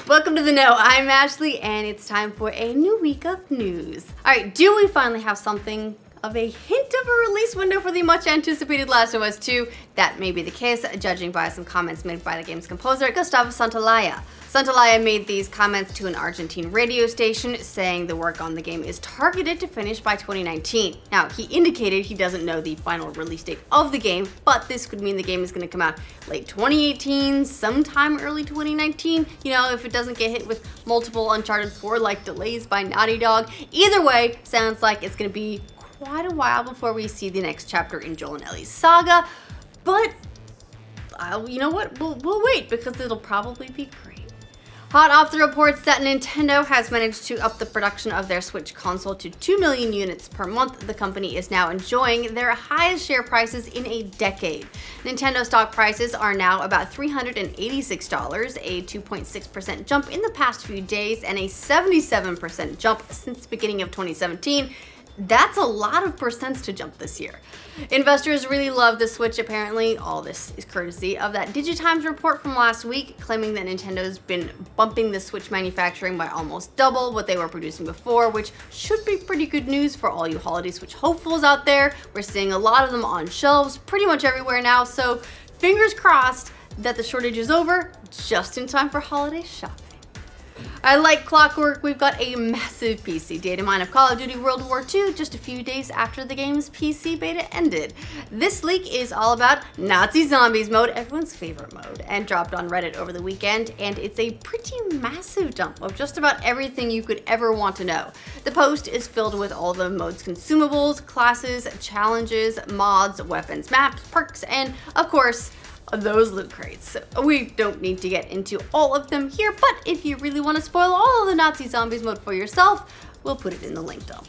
Welcome to the Know. I'm Ashley, and it's time for a new week of news. All right, do we finally have something of a hint of a release window for the much anticipated Last of Us II? That may be the case, judging by some comments made by the game's composer, Gustavo Santaolalla. Santaolalla made these comments to an Argentine radio station, saying the work on the game is targeted to finish by 2019. Now, he indicated he doesn't know the final release date of the game, but this could mean the game is going to come out late 2018, sometime early 2019, you know, if it doesn't get hit with multiple Uncharted 4-like delays by Naughty Dog. Either way, sounds like it's going to be quite a while before we see the next chapter in Joel and Ellie's saga, but you know what, we'll wait because it'll probably be great. Hot off the reports that Nintendo has managed to up the production of their Switch console to 2 million units per month, the company is now enjoying their highest share prices in a decade. Nintendo stock prices are now about $386, a 2.6% jump in the past few days and a 77% jump since the beginning of 2017. That's a lot of percents to jump this year. Investors really love the Switch apparently. All this is courtesy of that DigiTimes report from last week, claiming that Nintendo's been bumping the Switch manufacturing by almost double what they were producing before, which should be pretty good news for all you holiday Switch hopefuls out there. We're seeing a lot of them on shelves pretty much everywhere now, so fingers crossed that the shortage is over just in time for holiday shopping. Like clockwork, we've got a massive PC data mine of Call of Duty World War II just a few days after the game's PC beta ended. This leak is all about Nazi Zombies mode, everyone's favorite mode, and dropped on Reddit over the weekend, and it's a pretty massive dump of just about everything you could ever want to know. The post is filled with all the mode's consumables, classes, challenges, mods, weapons, maps, perks, and of course, those loot crates. We don't need to get into all of them here, but if you really want to spoil all of the Nazi Zombies mode for yourself, we'll put it in the link dump.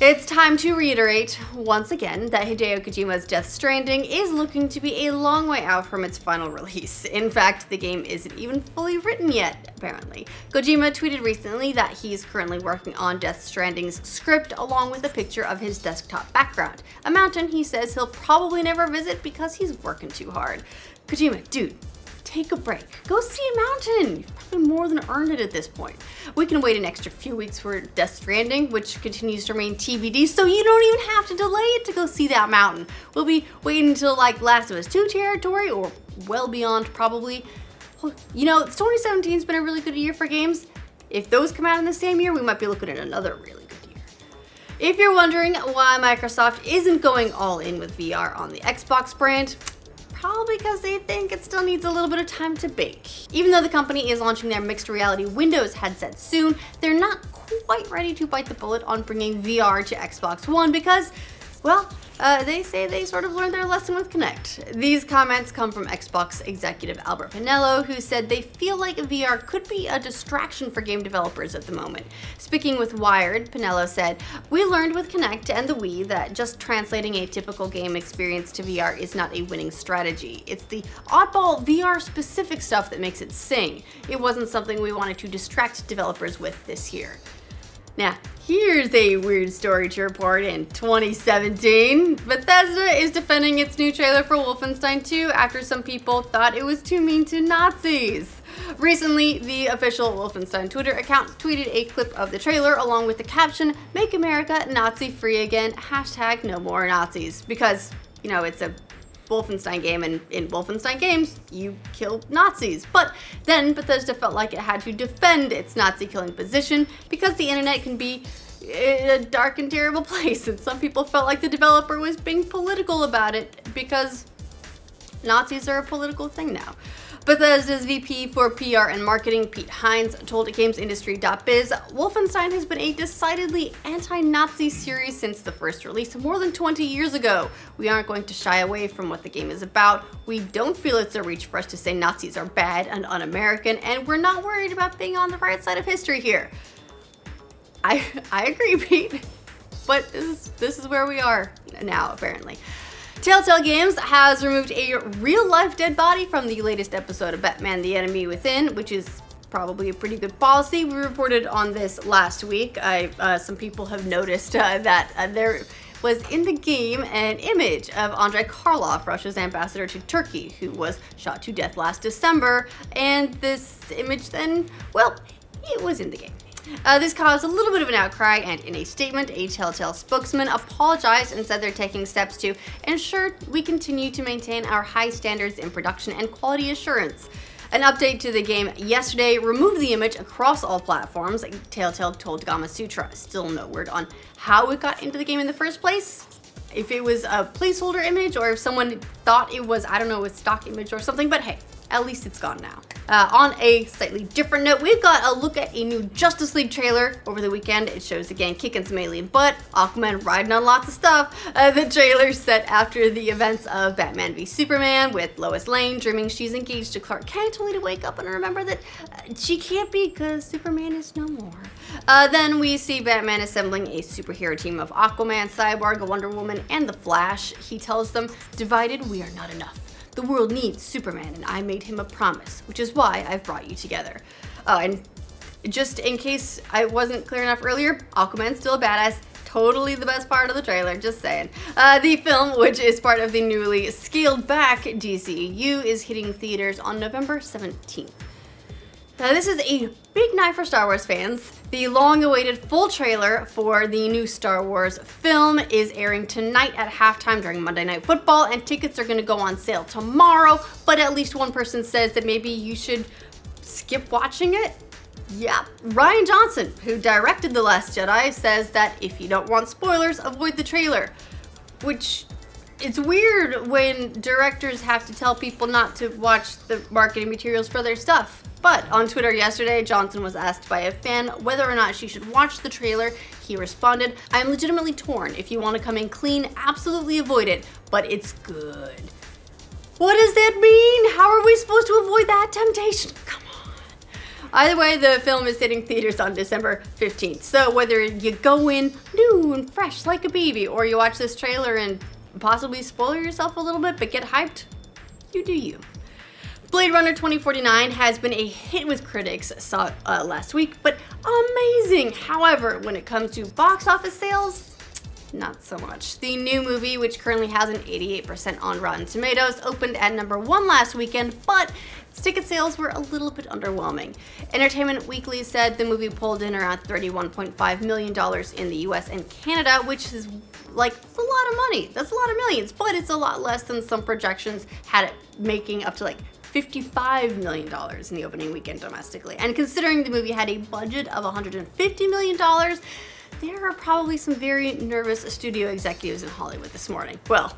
It's time to reiterate once again that Hideo Kojima's Death Stranding is looking to be a long way out from its final release. In fact, the game isn't even fully written yet, apparently. Kojima tweeted recently that he's currently working on Death Stranding's script along with a picture of his desktop background. A mountain he says he'll probably never visit because he's working too hard. Kojima, dude, take a break. Go see a mountain. You've probably more than earned it at this point. We can wait an extra few weeks for Death Stranding, which continues to remain TBD, so you don't even have to delay it to go see that mountain. We'll be waiting until like Last of Us II territory or well beyond probably. You know, 2017's been a really good year for games. If those come out in the same year, we might be looking at another really good year. If you're wondering why Microsoft isn't going all in with VR on the Xbox brand, probably because they think it still needs a little bit of time to bake. Even though the company is launching their mixed reality Windows headset soon, they're not quite ready to bite the bullet on bringing VR to Xbox One because, well, they say they sort of learned their lesson with Kinect. These comments come from Xbox executive Albert Pinello, who said they feel like VR could be a distraction for game developers at the moment. Speaking with Wired, Pinello said, "We learned with Kinect and the Wii that just translating a typical game experience to VR is not a winning strategy. It's the oddball VR-specific stuff that makes it sing. It wasn't something we wanted to distract developers with this year." Now, here's a weird story to report in 2017. Bethesda is defending its new trailer for Wolfenstein II after some people thought it was too mean to Nazis. Recently, the official Wolfenstein Twitter account tweeted a clip of the trailer along with the caption, "Make America Nazi-free again, hashtag no more Nazis," because, you know, it's a Wolfenstein game, and in Wolfenstein games, you kill Nazis. But then Bethesda felt like it had to defend its Nazi killing position because the internet can be a dark and terrible place, and some people felt like the developer was being political about it because Nazis are a political thing now. Bethesda's VP for PR and Marketing, Pete Hines, told GamesIndustry.biz, "Wolfenstein has been a decidedly anti-Nazi series since the first release more than 20 years ago. We aren't going to shy away from what the game is about. We don't feel it's a reach for us to say Nazis are bad and un-American, and we're not worried about being on the right side of history here." I agree, Pete, but this is where we are now, apparently. Telltale Games has removed a real-life dead body from the latest episode of Batman: The Enemy Within, which is probably a pretty good policy. We reported on this last week. Some people have noticed that there was in the game an image of Andrei Karlov, Russia's ambassador to Turkey, who was shot to death last December, and this image then, well, it was in the game. This caused a little bit of an outcry, and in a statement, a Telltale spokesman apologized and said they're taking steps to ensure we continue to maintain our high standards in production and quality assurance. An update to the game yesterday removed the image across all platforms. Telltale told Gamasutra, still no word on how it got into the game in the first place. If it was a placeholder image or if someone thought it was, I don't know, a stock image or something, but hey, at least it's gone now. On a slightly different note, we've got a look at a new Justice League trailer over the weekend. It shows the gang kicking some alien butt, Aquaman riding on lots of stuff. The trailer's set after the events of Batman v Superman, with Lois Lane dreaming she's engaged to Clark Kent, only to wake up and remember that she can't be because Superman is no more. Then we see Batman assembling a superhero team of Aquaman, Cyborg, Wonder Woman, and the Flash. He tells them, "Divided, we are not enough. The world needs Superman, and I made him a promise, which is why I've brought you together." Oh, and just in case I wasn't clear enough earlier, Aquaman's still a badass. Totally the best part of the trailer, just saying. The film, which is part of the newly scaled back DCEU, is hitting theaters on November 17th. Now, this is a big night for Star Wars fans. The long-awaited full trailer for the new Star Wars film is airing tonight at halftime during Monday Night Football, and tickets are going to go on sale tomorrow, but at least one person says that maybe you should skip watching it. Yeah, Rian Johnson, who directed The Last Jedi, says that if you don't want spoilers, avoid the trailer, which it's weird when directors have to tell people not to watch the marketing materials for their stuff. But on Twitter yesterday, Johnson was asked by a fan whether or not she should watch the trailer. He responded, "I'm legitimately torn. If you want to come in clean, absolutely avoid it, but it's good." What does that mean? How are we supposed to avoid that temptation? Come on. Either way, the film is hitting theaters on December 15th. So whether you go in new and fresh like a baby, or you watch this trailer and possibly spoil yourself a little bit but get hyped, you do you. Blade Runner 2049 has been a hit with critics, saw it last week, but amazing. However, when it comes to box office sales, not so much. The new movie, which currently has an 88% on Rotten Tomatoes, opened at #1 last weekend, but its ticket sales were a little bit underwhelming. Entertainment Weekly said the movie pulled in around $31.5 million in the US and Canada, which is like, it's a lot of money. That's a lot of millions, but it's a lot less than some projections had it making up to like $55 million in the opening weekend domestically. And considering the movie had a budget of $150 million, there are probably some very nervous studio executives in Hollywood this morning. Well,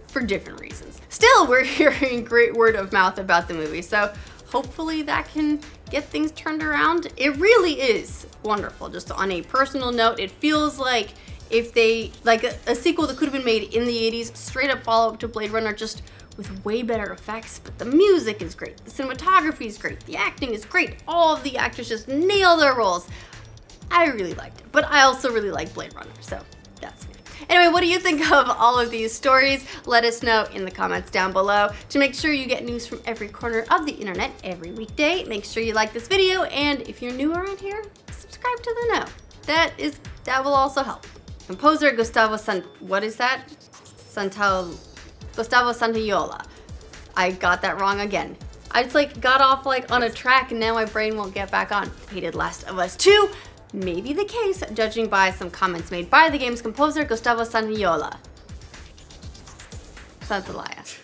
for different reasons. Still, we're hearing great word of mouth about the movie, so hopefully that can get things turned around. It really is wonderful. Just on a personal note, it feels like if they, like a sequel that could have been made in the 80s, straight up follow up to Blade Runner, just with way better effects, but the music is great, the cinematography is great, the acting is great, all of the actors just nail their roles. I really liked it, but I also really like Blade Runner, so that's me. Anyway, what do you think of all of these stories? Let us know in the comments down below. To make sure you get news from every corner of the internet every weekday, make sure you like this video, and if you're new around here, subscribe to the know. That will also help. Composer Gustavo Santaolalla. I got that wrong again. I just like got off like on a track and now my brain won't get back on. Hated Last of Us 2. May be the case, judging by some comments made by the game's composer Gustavo Santaolalla. Santaolalla.